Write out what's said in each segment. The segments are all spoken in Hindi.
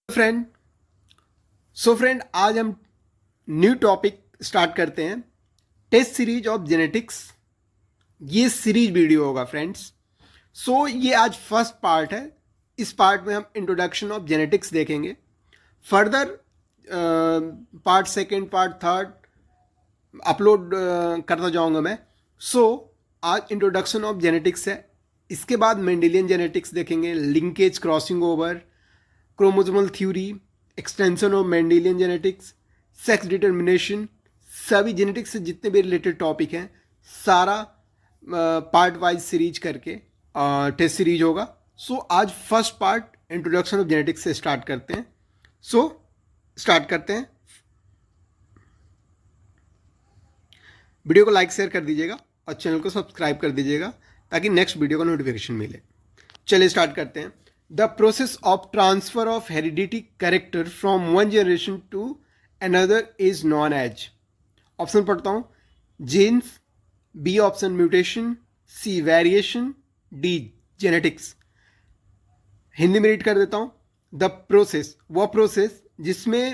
फ्रेंड फ्रेंड आज हम न्यू टॉपिक स्टार्ट करते हैं। टेस्ट सीरीज ऑफ जेनेटिक्स, ये सीरीज वीडियो होगा फ्रेंड्स। ये आज फर्स्ट पार्ट है। इस पार्ट में हम इंट्रोडक्शन ऑफ जेनेटिक्स देखेंगे। Further part second, part third upload करता जाऊंगा मैं। आज इंट्रोडक्शन ऑफ जेनेटिक्स है। इसके बाद मेंडेलियन जेनेटिक्स देखेंगे, linkage, crossing over, chromosomal theory, extension of Mendelian genetics, sex determination, सभी जेनेटिक्स से जितने भी रिलेटेड टॉपिक हैं सारा पार्ट वाइज सीरीज करके टेस्ट सीरीज होगा। आज first part introduction of genetics से स्टार्ट करते हैं। स्टार्ट करते हैं। वीडियो को लाइक शेयर कर दीजिएगा और चैनल को सब्सक्राइब कर दीजिएगा ताकि नेक्स्ट वीडियो का नोटिफिकेशन मिले। चलिए स्टार्ट करते हैं। The process of transfer of heredity character from one generation to another is known as. Option पढ़ता हूँ। Genes, B option mutation, C variation, D genetics. Hindi में रीड कर देता हूँ। द प्रोसेस, वह प्रोसेस जिसमें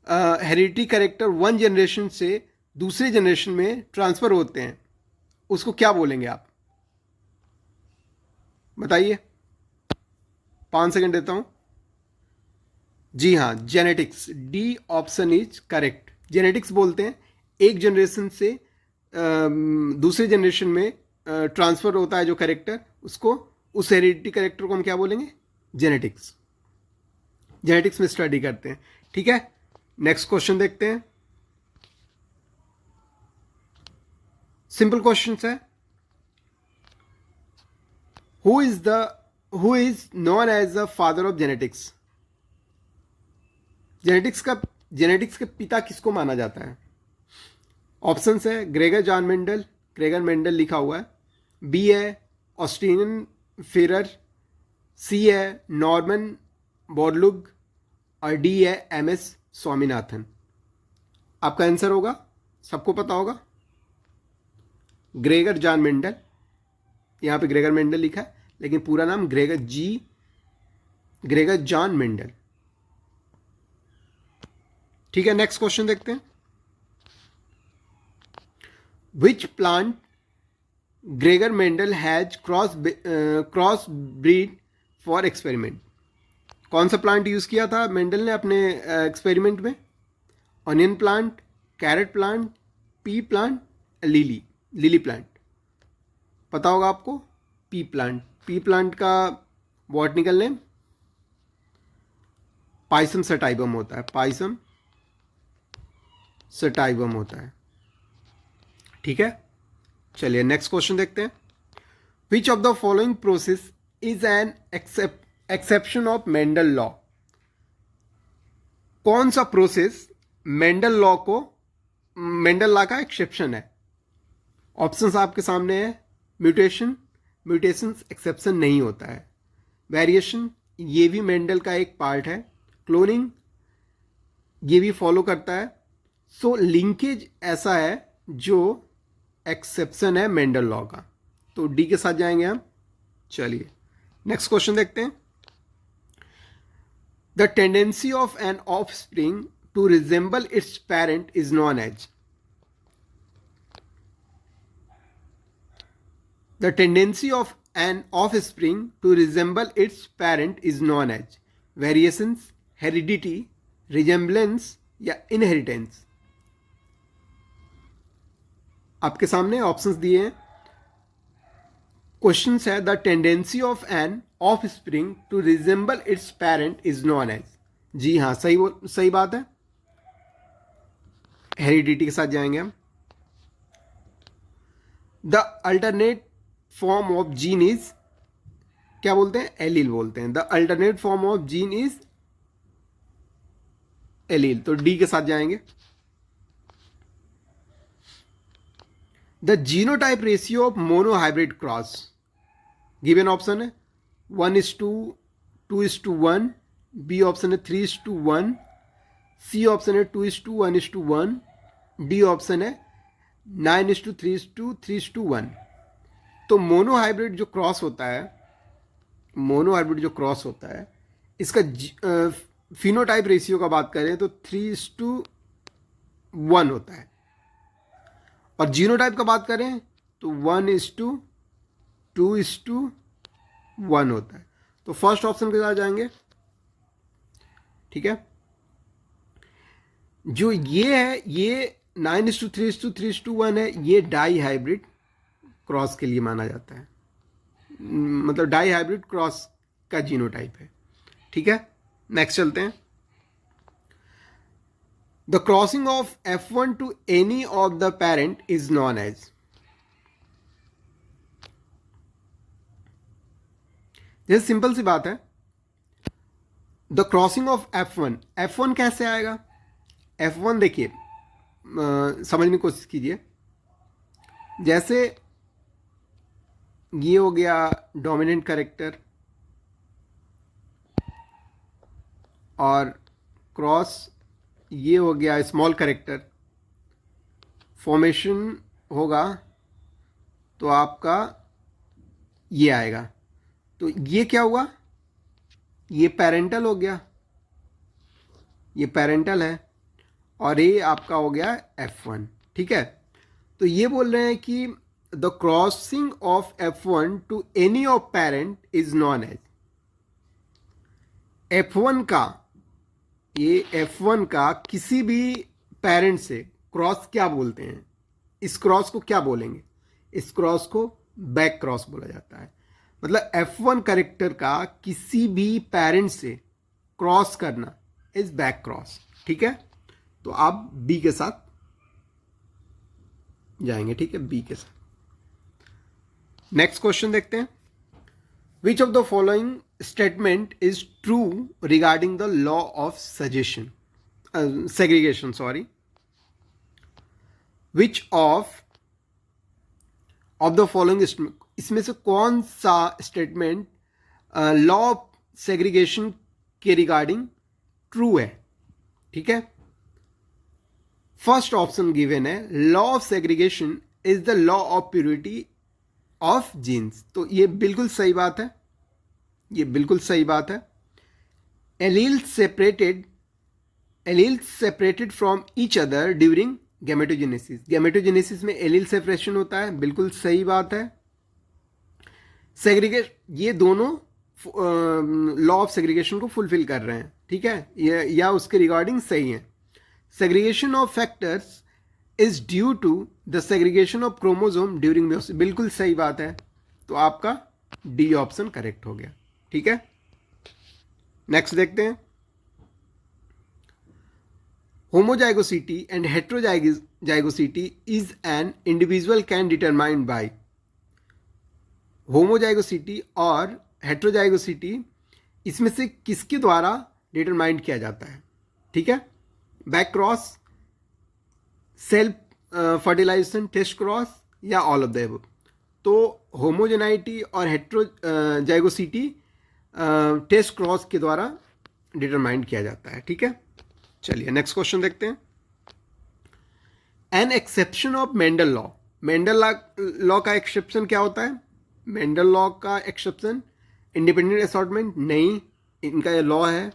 हेरिडिटी कैरेक्टर वन जनरेशन से दूसरे जनरेशन में ट्रांसफर होते हैं, उसको क्या बोलेंगे आप? बताइए। 5 सेकंड देता हूं। जी हाँ, genetics. D option is correct. Genetics बोलते हैं एक जनरेशन से दूसरे जनरेशन में ट्रांसफर होता है जो कैरेक्टर, उसको, उस हेरिडिटी कैरेक्टर को हम क्या बोलेंगे? जेनेटिक्स। जेनेटिक्स में स्टडी करते हैं। ठीक है, नेक्स्ट क्वेश्चन देखते हैं। सिंपल क्वेश्चन है। Who is known as the father of genetics? Genetics के पिता किसको माना जाता है? ऑप्शंस है Gregor John Mendel, Gregor Mendel लिखा हुआ है। बी है ऑस्टिन फेरर, सी है नॉर्मन बोरलुग और डी है एमएस स्वामीनाथन। आपका आंसर होगा, सबको पता होगा, ग्रेगर जॉन मेंडल। यहां पे ग्रेगर मेंडल लिखा है लेकिन पूरा नाम ग्रेगर जॉन मेंडल। ठीक है, नेक्स्ट क्वेश्चन देखते हैं। Which plant Gregor Mendel has cross breed for experiment? कौन सा प्लांट यूज किया था मेंडल ने अपने एक्सपेरिमेंट में? Onion plant, carrot plant, pea plant, lily plant. पता होगा आपको। Pea plant. पी प्लांट का बॉटनिकल नेम पाइसम सटाइबम होता है। पाइसम सटाइबम होता है। ठीक है, चलिए नेक्स्ट क्वेश्चन देखते हैं। Which of the following process is an exception of Mendel law? कौन सा प्रोसेस मेंडल लॉ का एक्सेप्शन है? ऑप्शंस आपके सामने है। म्यूटेशन एक्सेप्शन नहीं होता है। वेरिएशन, ये भी मेंडल का एक पार्ट है। क्लोनिंग, ये भी फॉलो करता है। लिंकेज ऐसा है जो एक्सेप्शन है मेंडल लॉ का, तो डी के साथ जाएंगे हम। चलिए नेक्स्ट क्वेश्चन देखते हैं। The tendency of an offspring to resemble its parent is known as. The tendency of an offspring to resemble its parent is known as variations, heredity, resemblance या inheritance। आपके सामने ऑप्शंस दिए हैं। क्वेश्चन है the tendency of an offspring to resemble its parent is known as. जी हाँ, सही बात है, हेरिडिटी के साथ जाएंगे हम। The alternate form of gene is, क्या बोलते हैं? एलील बोलते हैं। The alternate form of gene is allele, तो डी के साथ जाएंगे। The genotype ratio of monohybrid cross, given option है 1:2, 2:1, बी ऑप्शन है 3:1, सी ऑप्शन है 2:1:1, डी ऑप्शन है 9:3:3:1। तो मोनोहाइब्रिड जो क्रॉस होता है, इसका फिनोटाइप रेशियो का बात करें तो 3:1 होता है, और जीनोटाइप का बात करें तो 1:2:1 होता है। तो फर्स्ट ऑप्शन के साथ जाएंगे, ठीक है। जो ये है ये 9:3:3:1 है, ये डाई हाइब्रिड क्रॉस के लिए माना जाता है, मतलब डाई हाइब्रिड क्रॉस का जीनोटाइप है, ठीक है। नेक्स्ट चलते हैं। The crossing of F1 to any of the parent is known as. जैसे सिंपल सी बात है, द क्रॉसिंग ऑफ F1 कैसे आएगा? F1 देखिए, समझने की कोशिश कीजिए। जैसे ये हो गया डोमिनेंट कैरेक्टर, और क्रॉस ये हो गया स्मॉल कैरेक्टर, फॉर्मेशन होगा तो आपका ये आएगा। तो ये क्या हुआ? ये पेरेंटल हो गया, ये पेरेंटल है, और ये आपका हो गया F1, ठीक है। तो ये बोल रहे हैं कि the crossing of F1 to any of parent is known as. F1 का, ये F1 का किसी भी पेरेंट से क्रॉस क्या बोलते हैं? इस क्रॉस को क्या बोलेंगे? इस क्रॉस को बैक क्रॉस बोला जाता है। मतलब F1 कैरेक्टर का किसी भी पेरेंट से क्रॉस करना इज बैक क्रॉस, ठीक है। तो आप बी के साथ जाएंगे, ठीक है, बी के साथ। नेक्स्ट क्वेश्चन देखते हैं। Which of the following statement is true regarding the law of segregation, sorry. Which of the following, इसमें से कौन सा स्टेटमेंट लॉ ऑफ सेग्रीगेशन के रिगार्डिंग ट्रू है, ठीक है। फर्स्ट ऑप्शन गिवन है, law of segregation is the law of purity of genes. तो ये बिल्कुल सही बात है, ये बिल्कुल सही बात है। Alleles separated from each other during gametogenesis. Gametogenesis में एलील सेपरेशन होता है, बिल्कुल सही बात है। सेग्रीगेशन, ये दोनों लॉ ऑफ सेग्रीगेशन को फुलफिल कर रहे हैं, ठीक है, या उसके रिगार्डिंग सही है। Segregation of factors is due to the segregation of chromosome during meiosis. बिल्कुल सही बात है, तो आपका डी ऑप्शन करेक्ट हो गया, ठीक है। नेक्स्ट देखते हैं। Homozygosity and heterozygosity is an individual can determined by. Homozygosity और हेट्रोजाइगोसिटी, इसमें से किसके द्वारा डिटरमाइंड किया जाता है, ठीक है। Back cross, self fertilization, test cross, या ऑल ऑफ द अबव। तो होमोजेनाइटी और हेट्रोजाइगोसिटी टेस्ट क्रॉस के द्वारा डिटरमाइंड किया जाता है, ठीक है। चलिए नेक्स्ट क्वेश्चन देखते हैं। An exception of Mendel law. Mendel law का एक्सेप्शन क्या होता है? मेंडल लॉ का एक्सेप्शन इंडिपेंडेंट असॉर्टमेंट नहीं, इनका ये लॉ है।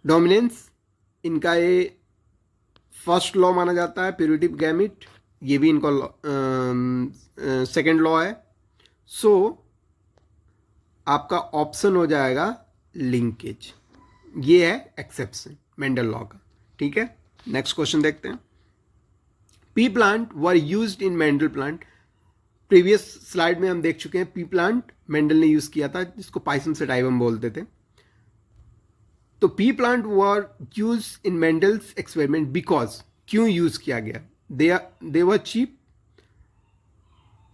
डोमिनेंस, इनका ये फर्स्ट लॉ माना जाता है। प्यूरिटी ऑफ गैमेट, ये भी इनका सेकेंड लॉ है। सो आपका ऑप्शन हो जाएगा लिंकेज, ये है एक्सेप्शन मेंडल लॉ का, ठीक है। नेक्स्ट क्वेश्चन देखते हैं। Pea plant were used in Mendel plant. Previous slide में हम देख चुके हैं, पी प्लांट मेंडल ने यूज किया था, जिसको पाइसन सेटाइवम बोलते थे। तो pea plant were use in Mendel's experiment because, क्यों यूज किया गया? They were cheap,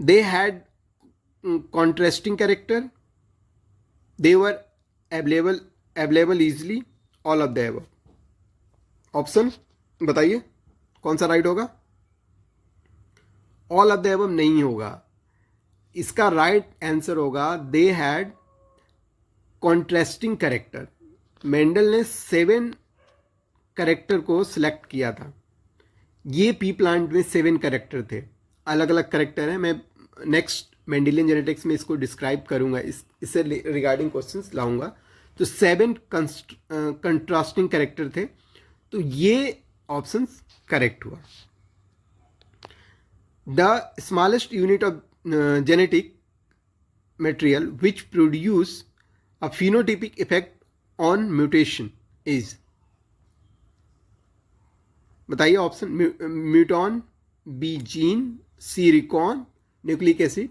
they had contrasting character, they were available easily, all of the above. Option बताइए कौन सा राइट होगा? ऑल ऑफ द अबव नहीं होगा, इसका राइट आंसर होगा दे हैड कॉन्ट्रास्टिंग कैरेक्टर। मेंडल ने 7 कैरेक्टर को सिलेक्ट किया था। ये पी प्लांट में 7 कैरेक्टर थे, अलग अलग कैरेक्टर हैं। मैं नेक्स्ट मेंडेलियन जेनेटिक्स में इसको डिस्क्राइब करूंगा, इससे रिगार्डिंग क्वेश्चंस लाऊंगा। तो 7 कंट्रास्टिंग कैरेक्टर थे, तो ये ऑप्शन करेक्ट हुआ। The smallest unit of genetic material which produce a phenotypic effect on mutation is, बताइए option. Muton, B gene, C recon, nucleic acid.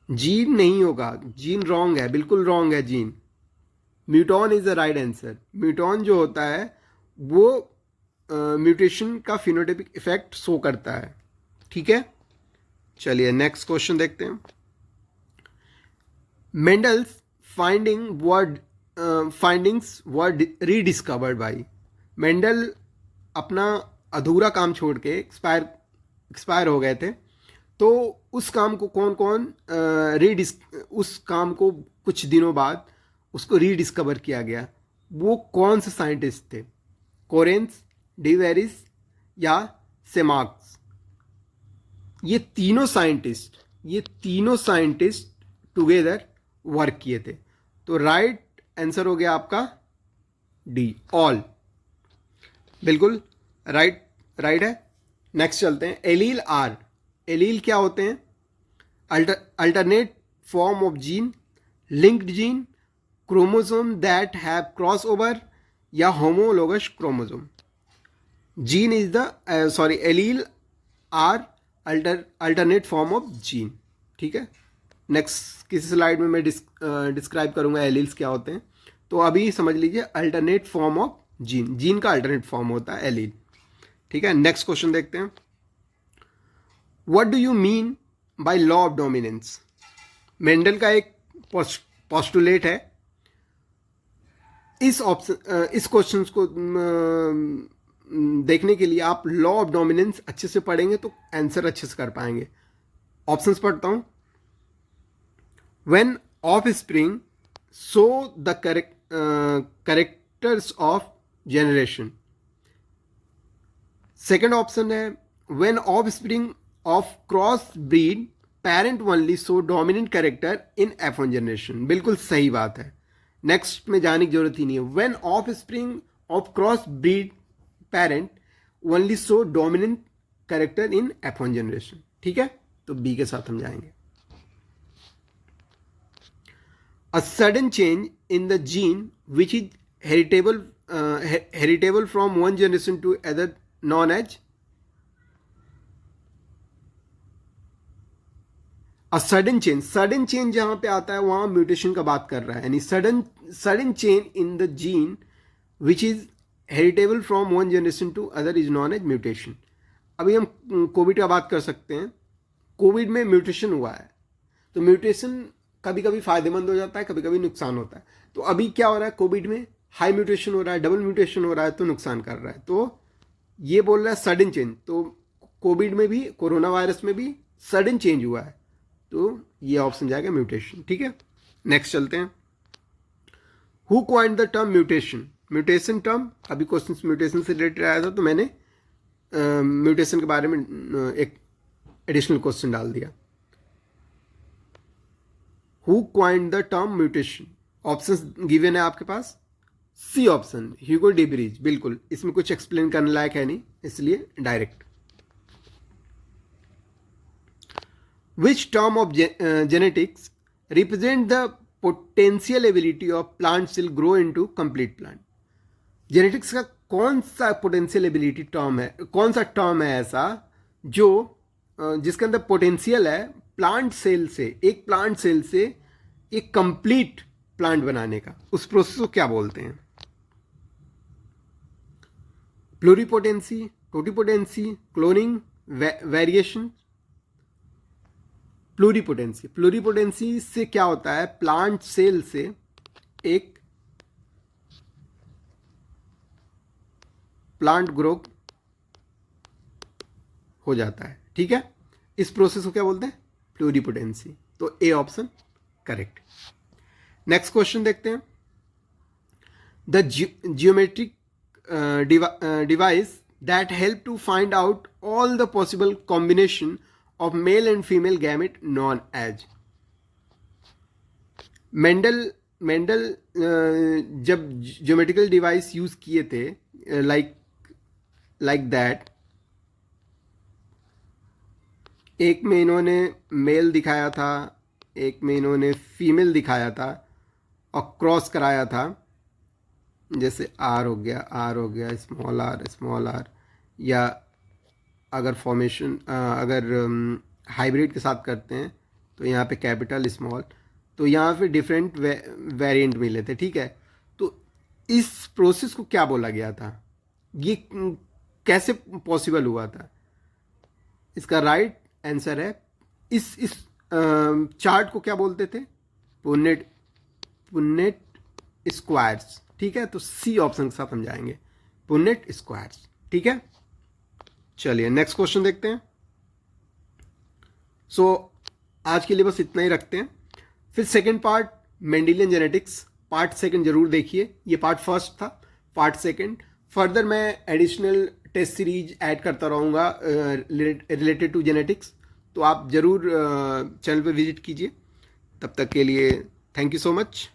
Gene नहीं होगा, जीन रॉन्ग है, बिल्कुल रॉन्ग है gene. Muton is the right answer. Muton जो होता है वो म्यूटेशन का फिनोटाइपिक इफेक्ट शो करता है। ठीक है, चलिए नेक्स्ट क्वेश्चन देखते हैं। Mendel's findings were rediscovered by. Mendel अपना अधूरा काम छोड़ के एक्सपायर हो गए थे, तो उस काम को उस काम को कुछ दिनों बाद उसको रीडिस्कवर किया गया। वो कौन से साइंटिस्ट थे? कोरेंस, डिवेरिस या सेमार्क्स। ये तीनों साइंटिस्ट टुगेदर वर्क किए थे। तो राइट आंसर हो गया आपका डी, ऑल। बिल्कुल राइट है। नेक्स्ट चलते हैं। एलील आर, एलील क्या होते हैं? Alternate form of gene, linked gene, chromosome that have cross over या homologous chromosome. Gene is the allele are alternate form of gene. ठीक है, नेक्स्ट किसी स्लाइड में मैं डिस्क्राइब करूंगा एलील्स क्या होते हैं। तो अभी समझ लीजिए alternate form of gene, gene का अल्टरनेट फॉर्म होता है एलील। ठीक है, नेक्स्ट क्वेश्चन देखते हैं। What do you mean by law of dominance? Mendel का एक पोस्टुलेट है। इस क्वेश्चन को देखने के लिए आप लॉ ऑफ डोमिनेंस अच्छे से पढ़ेंगे तो आंसर अच्छे से कर पाएंगे। ऑप्शंस पढ़ता हूं। When offspring show the characters of generation. Second option है when offspring of cross breed parent only show dominant character in F1 generation. बिल्कुल सही बात है, नेक्स्ट में जाने की जरूरत ही नहीं है। When offspring of cross breed parent only show dominant character in F1 generation. ठीक है, तो बी के साथ हम जाएंगे। A sudden change in the gene which is heritable from one generation to other known as a sudden change जहां पे आता है वहां म्यूटेशन का बात कर रहा है, यानी sudden change in the gene which is heritable from one generation to other is known as mutation। अभी हम कोविड का बात कर सकते हैं। कोविड में म्यूटेशन हुआ है, तो म्यूटेशन कभी कभी फायदेमंद हो जाता है, कभी कभी नुकसान होता है। तो अभी क्या हो रहा है, कोविड में हाई म्यूटेशन हो रहा है, डबल म्यूटेशन हो रहा है, तो नुकसान कर रहा है। तो ये बोल रहा है सडन चेंज, तो कोविड में भी, कोरोना वायरस में भी सडन चेंज हुआ है, तो ये ऑप्शन जाएगा म्यूटेशन। ठीक है, नेक्स्ट चलते हैं। Who coined the term mutation? Mutation term, अभी क्वेश्चन म्यूटेशन से रिलेटेड आया था, तो मैंने म्यूटेशन के बारे में एक एडिशनल क्वेश्चन डाल दिया। Who coined the term mutation? Options given है आपके पास। सी ऑप्शन, ह्यूगो डिब्रीज। बिल्कुल, इसमें कुछ एक्सप्लेन करने लायक है नहीं, इसलिए direct. Which term of genetics represent the potential ability of plant cell grow into complete plant? Genetics का कौन सा पोटेंशियल एबिलिटी टर्म है, कौन सा टर्म है ऐसा जो जिसके अंदर पोटेंशियल है प्लांट सेल से एक कंप्लीट प्लांट बनाने का? उस प्रोसेस को क्या बोलते हैं? प्लूरिपोटेंसी, टोटिपोटेंसी, क्लोनिंग, वेरिएशन? प्लूरिपोटेंसी से क्या होता है, प्लांट सेल से एक प्लांट ग्रो हो जाता है। ठीक है, इस प्रोसेस को क्या बोलते हैं? प्लूरिपोटेंसी। तो A option correct. Next question देखते हैं। The geometric device that help to find out all the possible combination of male and female gamete known as. Mendel Mendel जब ज्योमेट्रिकल डिवाइस यूज़ किए थे लाइक दैट, एक में इन्होंने मेल दिखाया था, एक में इन्होंने फीमेल दिखाया था और क्रॉस कराया था, जैसे आर हो गया स्मॉल आर, या अगर फॉर्मेशन अगर हाइब्रिड के साथ करते हैं तो यहाँ पे कैपिटल स्मॉल, तो यहाँ पे डिफरेंट वेरिएंट मिले थे, ठीक है। तो इस प्रोसेस को क्या बोला गया था, ये कैसे पॉसिबल हुआ था? इसका राइट आंसर है, इस चार्ट को क्या बोलते थे? पुन्नेट स्क्वायर्स, ठीक है। तो सी ऑप्शन के साथ हम जाएंगे, पुन्नेट स्क्वायर्स, ठीक है। चलिए नेक्स्ट क्वेश्चन देखते हैं। आज के लिए बस इतना ही रखते हैं। फिर second part Mendelian genetics part second जरूर देखिए, ये पार्ट फर्स्ट था, पार्ट सेकंड फर्दर मैं एडिशनल टेस्ट सीरीज ऐड करता रहूँगा रिलेटेड टू जेनेटिक्स, तो आप ज़रूर चैनल पे विजिट कीजिए। तब तक के लिए थैंक यू सो मच।